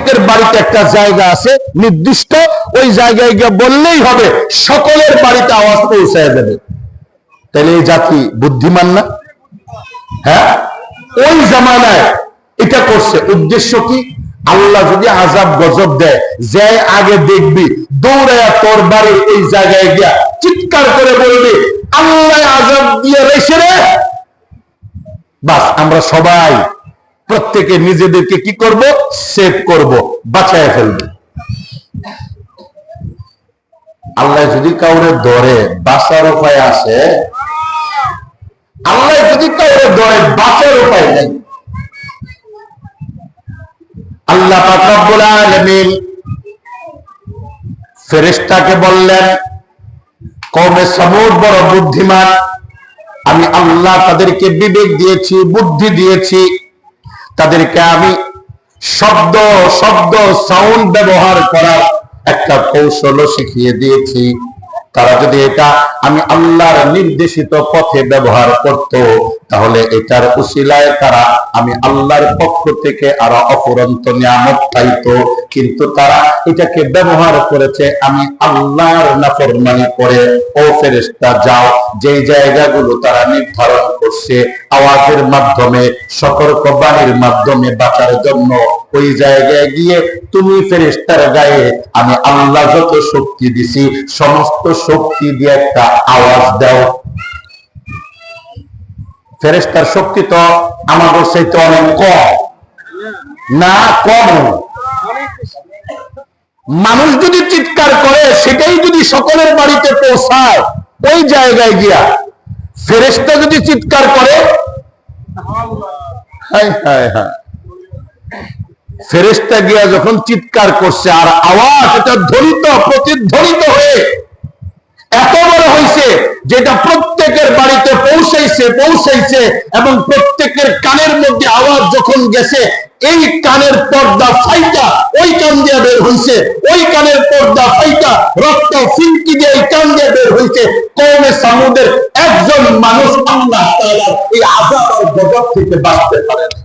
প্রত্যেকের বাড়িতে একটা জায়গা আছে নির্দিষ্ট, ওই জায়গায় গিয়ে বললেই হবে, সকলের বাড়িতে আওয়াজ পৌঁছায় যাবে। তাহলে এই জাতি বুদ্ধিমান না? হ্যাঁ, ওই জামানায় এটা করছে। উদ্দেশ্য কি? আল্লাহ যদি আযাব গজব দেয়, যে আগে দেখবি দৌড়ায়া তোর বাড়ির এই জায়গায় গিয়া চিৎকার করে বলবি, আল্লাহ আযাব দিয়ে রেখে রে। বাস, আমরা সবাই প্রত্যেকে নিজেদেরকে কি করব? সেভ করব, বাঁচায় ফেলব। আল্লাহ যদি কাউরে ধরে বাঁচার উপায় আছে? আল্লাহ যদি কাউরে ধরে বাঁচার উপায় নেই। আল্লাহ পাক রব্বুল আলামিন ফেরেশতাকে বললেন, কওমে সমুদ বড় বুদ্ধিমান, আমি আল্লাহ তাদেরকে বিবেক দিয়েছি, বুদ্ধি দিয়েছি, তাদেরকে আমি শব্দ সাউন্ড ব্যবহার করার একটা কৌশল শিখিয়ে দিয়েছি। তারা যদি এটা আমি আল্লাহর নির্দেশিত পথে ব্যবহার করত, তাহলে এটার উসিলায় তারা আমি আল্লাহর পক্ষ থেকে আরো অফুরন্ত নিয়ামত পাইতো। কিন্তু তারা এটাকে ব্যবহার করেছে আমি আল্লাহর নাফরমানি করে। ও ফেরেশতা যাও, যে জায়গাগুলো তারা নির্ধারণ করছে আওয়াজের মাধ্যমে, সতর্কবাণীর মাধ্যমে বাঁচার জন্য, ওই জায়গায় গিয়ে তুমি ফেরেশতার গায়ে আমি আল্লাহ যত শক্তি দিছি সমস্ত শক্তি দিয়ে একটা আওয়াজ দাও। ফেরেশতার শক্তি তো আমাদের চাইতে অনেক কম না? কম। মানুষ যদি চিৎকার করে সেটাই যদি সকলের বাড়িতে পৌঁছায়, ওই জায়গায় গিয়া ফেরেশতা যদি চিৎকার করে, হায় হায় হায়, ফেরেশতা গিয়া যখন চিৎকার করছে আর আওয়াজ এটা ধ্বনিত প্রতিধ্বনিত হয়ে এত বড় হয়েছে যেটা প্রত্যেকের বাড়িতে পৌঁছাইছে এবং প্রত্যেকের কানের মধ্যে আওয়াজ যখন গেছে, এই কানের পর্দা ফাইটা ওই কান দিয়ে বের হয়েছে, ওই কানের পর্দা ফাইটা রক্ত ফিনকি দিয়ে এই কান দিয়ে বের হয়েছে। কওমে সামুদের একজন মানুষ আল্লাহ তাআলার এই আযাব আর গজব থেকে বাঁচতে পারে না।